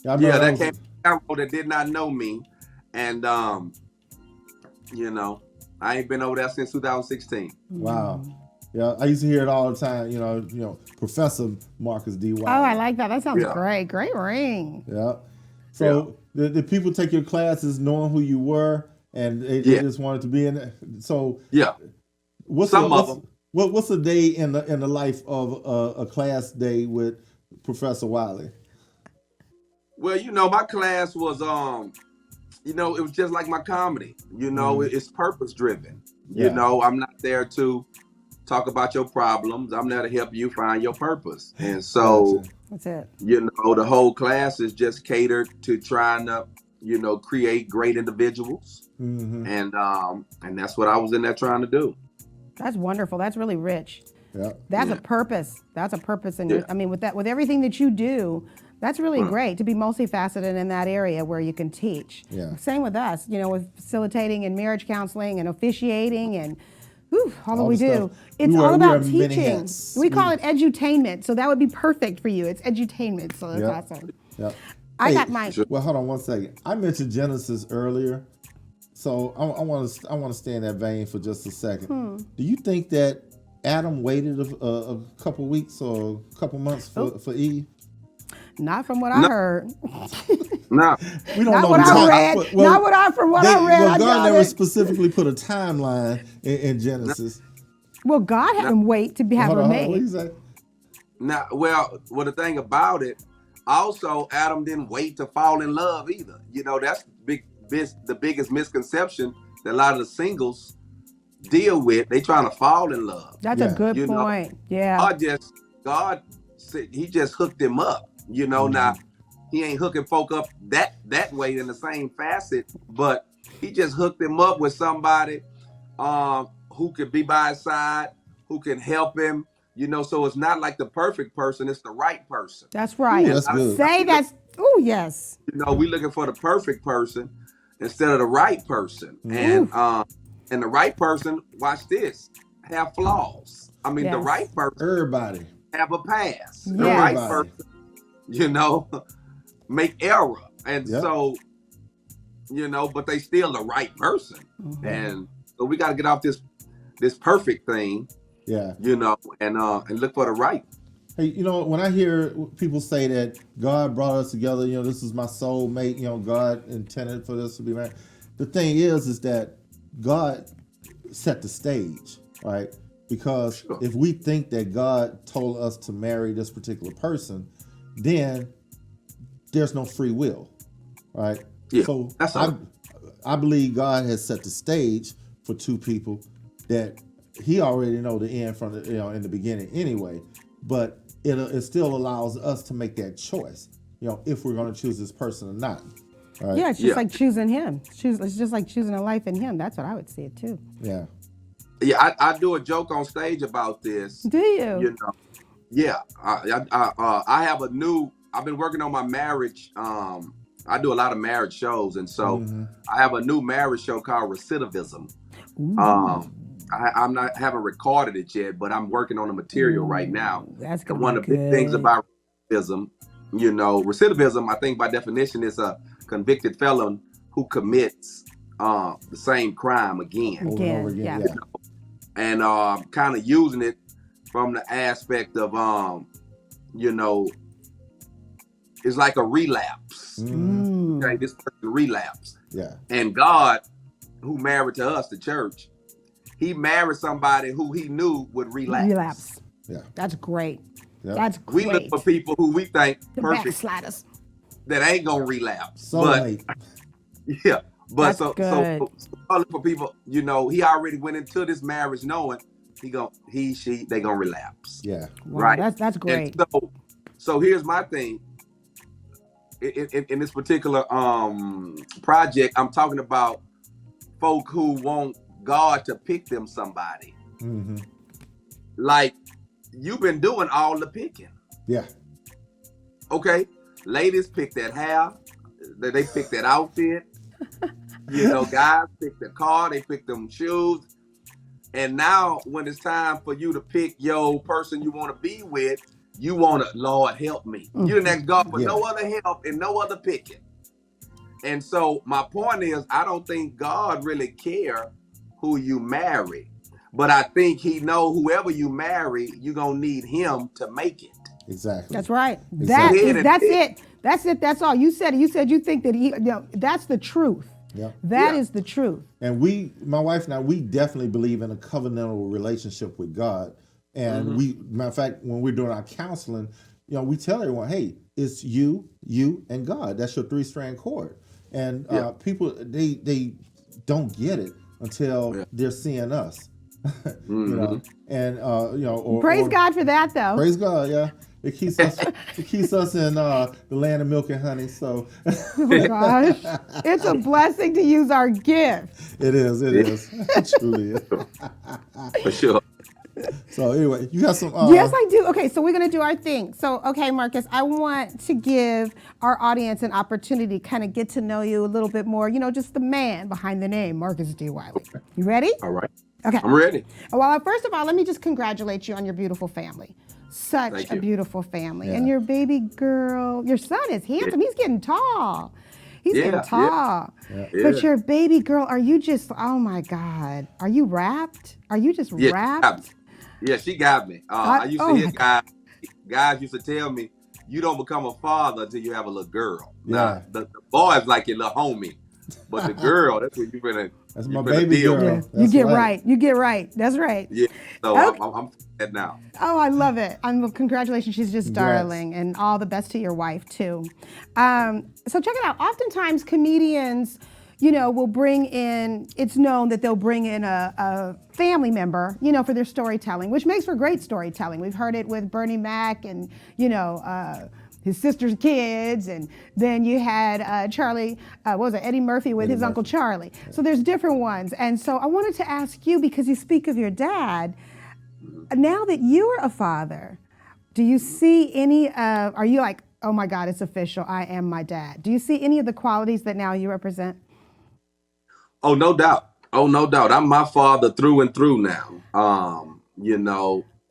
That came that did not know me, and I ain't been over there since 2016. Wow. Yeah, I used to hear it all the time. Professor Marcus D. Wiley. Oh, I like that. That sounds great. Great ring. Yeah. So the people take your classes knowing who you were, and they just wanted to be in it. So what's a day in the life of a class day with Professor Wiley? Well, my class was it was just like my comedy. It's purpose driven. Yeah. I'm not there to talk about your problems. I'm there to help you find your purpose. And so that's it. The whole class is just catered to trying to, create great individuals. Mm-hmm. And that's what I was in there trying to do. That's wonderful. That's really rich. Yeah. That's a purpose. That's a purpose. And with everything that you do, that's really great to be multifaceted in that area where you can teach. Yeah. Same with us, with facilitating and marriage counseling and officiating and all that we do. It's all about teaching. We call it edutainment, so that would be perfect for you. It's edutainment, so that's awesome. Yep. I got mine. Well, hold on one second. I mentioned Genesis earlier, so I want to stay in that vein for just a second. Do you think that Adam waited a couple weeks or a couple months for Eve? Not from what I heard. No. We don't Not know what the I time. read. Not what I from what I read. Well, I God doubt never it. specifically put a timeline in Genesis. Well, God had him wait to have her What made. you say? Now, well, the thing about it, also Adam didn't wait to fall in love either. You know, that's the biggest misconception that a lot of the singles deal with. They trying to fall in love. That's a good You know, point. Yeah. God said he just hooked him up. You know, now he ain't hooking folk up that way in the same facet, but he just hooked him up with somebody who could be by his side, who can help him. You know, so it's not like the perfect person; it's the right person. That's right. Ooh, that's good. Say that's. Oh yes. You know, we looking for the perfect person instead of the right person, and the right person, watch this, have flaws. I mean, the Yes. right person, Everybody. have a past. The Yes. right Everybody. person, you know, make error, and Yep. so, you know, but they still the right person, and so we got to get off this perfect thing, Yeah. you know, and look for the right. Hey, you know, when I hear people say that God brought us together, you know, this is my soulmate, you know, God intended for this to be married. The thing is that God set the stage, right? Because if we think that God told us to marry this particular person, then there's no free will, right? Yeah, So that's all. I believe God has set the stage for two people that he already know the end from the, you know, in the beginning anyway, but it still allows us to make that choice, you know, if we're going to choose this person or not. Right? Yeah, it's just like choosing him. It's just like choosing a life in him. That's what I would see it too. Yeah. Yeah, I do a joke on stage about this. Do you? You know, yeah. I have I've been working on my marriage. I do a lot of marriage shows, and so I have a new marriage show called Recidivism. I haven't recorded it yet, but I'm working on the material right now. That's and one of the big things about recidivism, you know, I think by definition is a convicted felon who commits the same crime again. Over and over again. Yeah. And kind of using it from the aspect of you know, it's like a relapse. Okay, this person relapse. Yeah. And God, who married to us, the church, he married somebody who he knew would relapse. Yeah. That's great. Yep. That's great. We look for people who we think The perfect backsliders. that ain't gonna relapse. Soulmate. Yeah. But That's good. so I look for people, you know, he already went into this marriage knowing they gonna relapse. Yeah. Wow, Right. That's great. And so here's my thing. In this particular project, I'm talking about folk who want God to pick them somebody. Like, you've been doing all the picking. Yeah. Okay, ladies pick that hair, they pick that outfit. You know, guys pick the car, they pick them shoes. And now when it's time for you to pick your person you want to be with, you want to, Lord, help me. You didn't ask God for no other help and no other picking. And so my point is, I don't think God really care who you marry. But I think he know whoever you marry, you're going to need him to make it. Exactly. That's right. Exactly. That's it. That's it. That's all. You said it. You said you think that he, you know, that's the truth. Yeah. That is the truth. And my wife and I, we definitely believe in a covenantal relationship with God. And matter of fact, when we're doing our counseling, you know, we tell everyone, hey, it's you, and God. That's your 3-strand cord. And people, they don't get it until they're seeing us. You know, and you know, Praise God for that, though. Praise God, yeah. It keeps us in the land of milk and honey. So, Oh my gosh, it's a blessing to use our gift. it is. It truly is. For sure. So anyway, you got some. Yes, I do. Okay, so we're going to do our thing. So, okay, Marcus, I want to give our audience an opportunity to kind of get to know you a little bit more. You know, just the man behind the name, Marcus D. Wiley. You ready? All right. Okay. I'm ready. Well, first of all, let me just congratulate you on your beautiful family. Such Thank a you. beautiful family. Yeah. And your baby girl, your son is handsome. He's getting tall. He's getting tall. Yeah. But your baby girl, are you just, oh my God, are you wrapped? Are you just wrapped? Yeah, she got me. I used to hear guys used to tell me, you don't become a father until you have a little girl. Yeah. Now, the boy's like your little homie, but the girl, that's what That's you my finna baby deal girl. with. You That's get right. right. You get right. That's right. Yeah. So Okay. I'm that now. Oh, I love it. Congratulations. She's just Congrats. darling, and all the best to your wife too. So check it out. Oftentimes comedians, will bring in, it's known that they'll bring in a family member, for their storytelling, which makes for great storytelling. We've heard it with Bernie Mac and, his sister's kids, and then you had Charlie, Eddie Murphy with his Uncle Charlie. So there's different ones. And so I wanted to ask you, because you speak of your dad, now that you are a father, do you see are you like, oh my God, it's official, I am my dad? Do you see any of the qualities that now you represent? Oh, no doubt. I'm my father through and through now.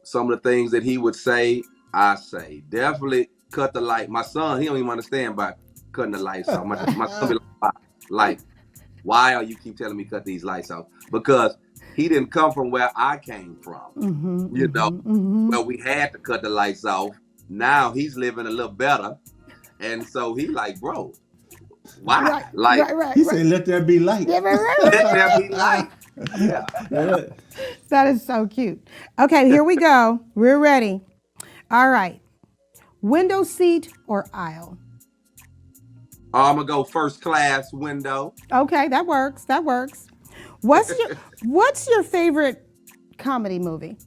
Some of the things that he would say, I say. Definitely cut the light. My son, he don't even understand about cutting the lights off. My son be like, why are you keep telling me cut these lights off? Because he didn't come from where I came from. Where we had to cut the lights off. Now he's living a little better. And so he like, bro, why? Right. He said, let there be light. Yeah, Let there be light. Yeah. That is so cute. Okay, here we go. We're ready. All right. Window seat or aisle? I'm going to go first class window. Okay, that works. What's your favorite comedy movie?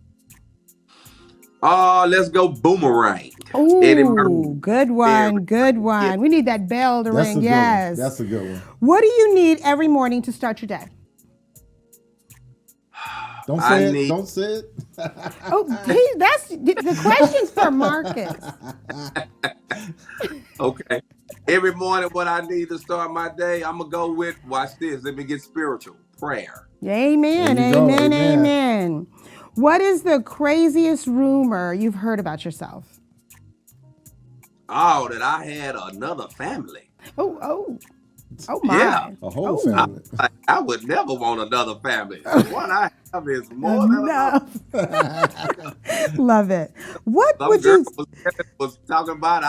Let's go Boomerang. Ooh, good one. Yeah. We need that bell to ring. Yes. That's a good one. What do you need every morning to start your day? Don't say it. Don't say it. Oh, that's the question's for Marcus. Okay. Every morning, what I need to start my day, I'm going to go with, watch this, let me get spiritual, prayer. Amen. What is the craziest rumor you've heard about yourself? Oh, that I had another family. Oh my. Yeah. A whole family. I would never want another family. What I have is more than enough. Love it. What Some would girl you... was talking about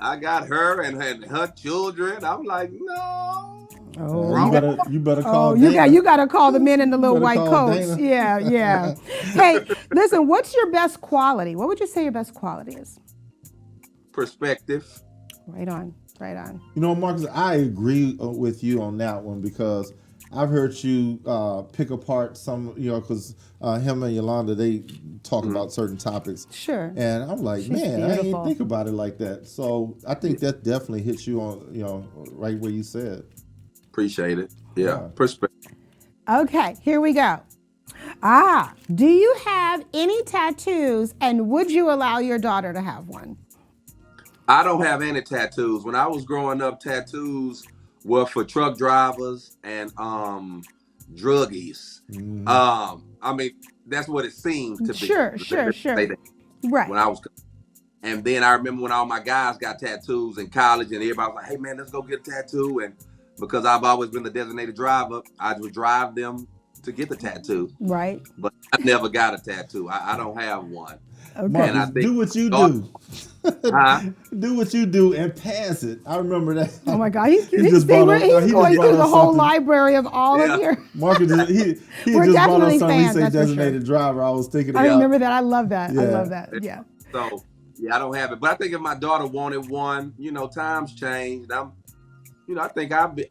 I got her and her children. I'm like, no. Oh, you better call Dana. You got to call the men in the little white coats. Dana. Yeah. Hey, listen, what's your best quality? What would you say your best quality is? Perspective. Right on. Marcus, I agree with you on that one, because I've heard you pick apart some, because him and Yolanda, they talk about certain topics. Sure. And I'm like, She's man, beautiful. I didn't think about it like that. So I think that definitely hits you on, right where you said. Appreciate it. Yeah. Perspective. Okay, here we go. Do you have any tattoos, and would you allow your daughter to have one? I don't have any tattoos. When I was growing up, tattoos were for truck drivers and druggies. I mean, that's what it seems to be. Sure. Right. When I was, and then I remember when all my guys got tattoos in college, and everybody was like, "Hey man, let's go get a tattoo." And because I've always been the designated driver, I would drive them to get the tattoo. Right. But I never got a tattoo. I don't have one. Okay. Marcus, And I think do what you do. Do what you do and pass it. I remember that. Oh my God, he's just going brought through the whole something. library of all of your... Marcus, he We're just brought definitely up something. He fans, said that's for designated driver. I was thinking I remember that. I love that. Yeah. I love that. Yeah. So, yeah, I don't have it. But I think if my daughter wanted one, times changed. I think I'd be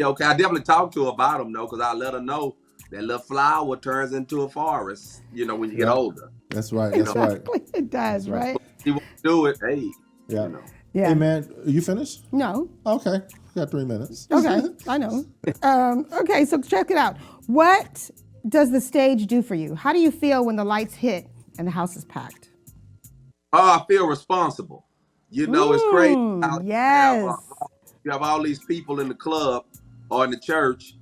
okay. I definitely talk to her about them, though, because I let her know that little flower turns into a forest, when you get older. That's right. Exactly. It does, right? If you want to do it, hey. Yeah. Yeah. Hey, man, you finished? No. Okay. We got 3 minutes. Okay. I know. Okay, so check it out. What does the stage do for you? How do you feel when the lights hit and the house is packed? Oh, I feel responsible. It's crazy. Yes. You have all these people in the club or in the church,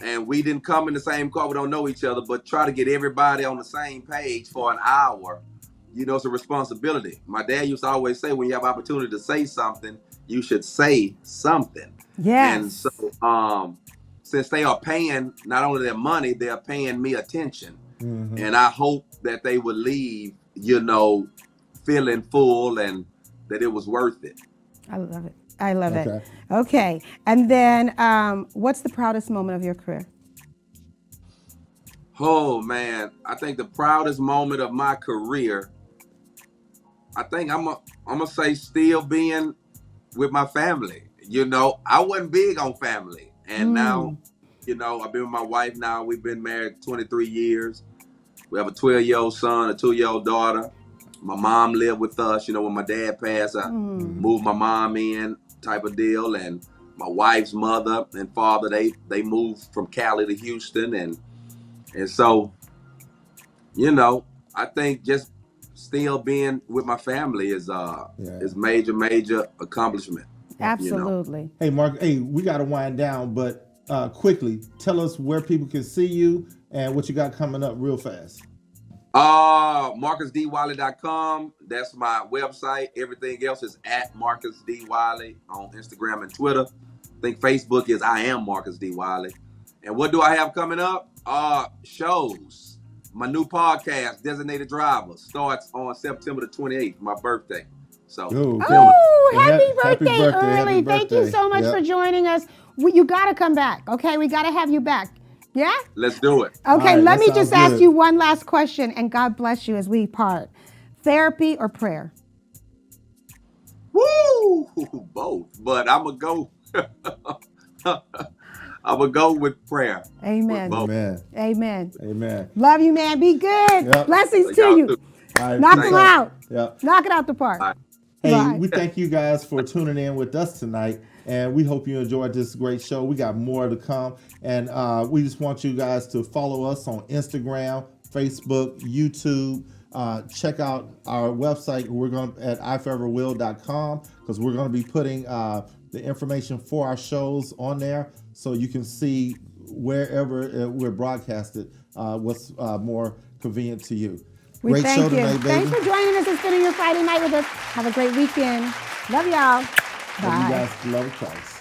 and we didn't come in the same car. We don't know each other, but try to get everybody on the same page for an hour. It's a responsibility. My dad used to always say, when you have opportunity to say something, you should say something. Yes. And so, since they are paying not only their money, they're paying me attention. Mm-hmm. And I hope that they would leave, feeling full and that it was worth it. I love it. I love Okay. it. Okay. And then what's the proudest moment of your career? Oh man, I think the proudest moment of my career, I think I'm gonna say still being with my family. You know, I wasn't big on family, and now, you know, I've been with my wife now. We've been married 23 years. We have a 12-year-old son, a 2-year-old daughter. My mom lived with us. You know, when my dad passed, I moved my mom in, type of deal, and my wife's mother and father, they moved from Cali to Houston, and so, you know, I think just still being with my family is major accomplishment. Absolutely. You know? Hey, Mark. Hey, we got to wind down, but quickly tell us where people can see you and what you got coming up real fast. MarcusDWiley.com. That's my website. Everything else is at Marcus D. Wiley on Instagram and Twitter. I think Facebook is I am Marcus D. Wiley. And what do I have coming up? Shows. My new podcast, Designated Driver, starts on September the 28th, my birthday. So, happy birthday early. Happy Thank you birthday. so much for joining us. You got to come back, okay? We got to have you back. Yeah? Let's do it. Okay, right, let me that just sounds ask good. you one last question, and God bless you as we part. Therapy or prayer? Woo! Both. But I'm going to go. I'm going to go with prayer. Amen. With both. Amen. Amen. Amen. Love you, man. Be good. Yep. Blessings to Y'all you. too. All right, Knock peace them out. out. Yep. Knock it out the park. All right. Hey, Bye. we thank you guys for tuning in with us tonight, and we hope you enjoyed this great show. We got more to come, and we just want you guys to follow us on Instagram, Facebook, YouTube. Check out our website. We're going at iforeverwill.com because we're going to be putting the information for our shows on there, so you can see wherever we're broadcasted what's more convenient to you. We Great thank show you. tonight, baby. Thanks for joining us and spending your Friday night with us. Have a great weekend. Love y'all. Love Bye. you guys. Love Christ.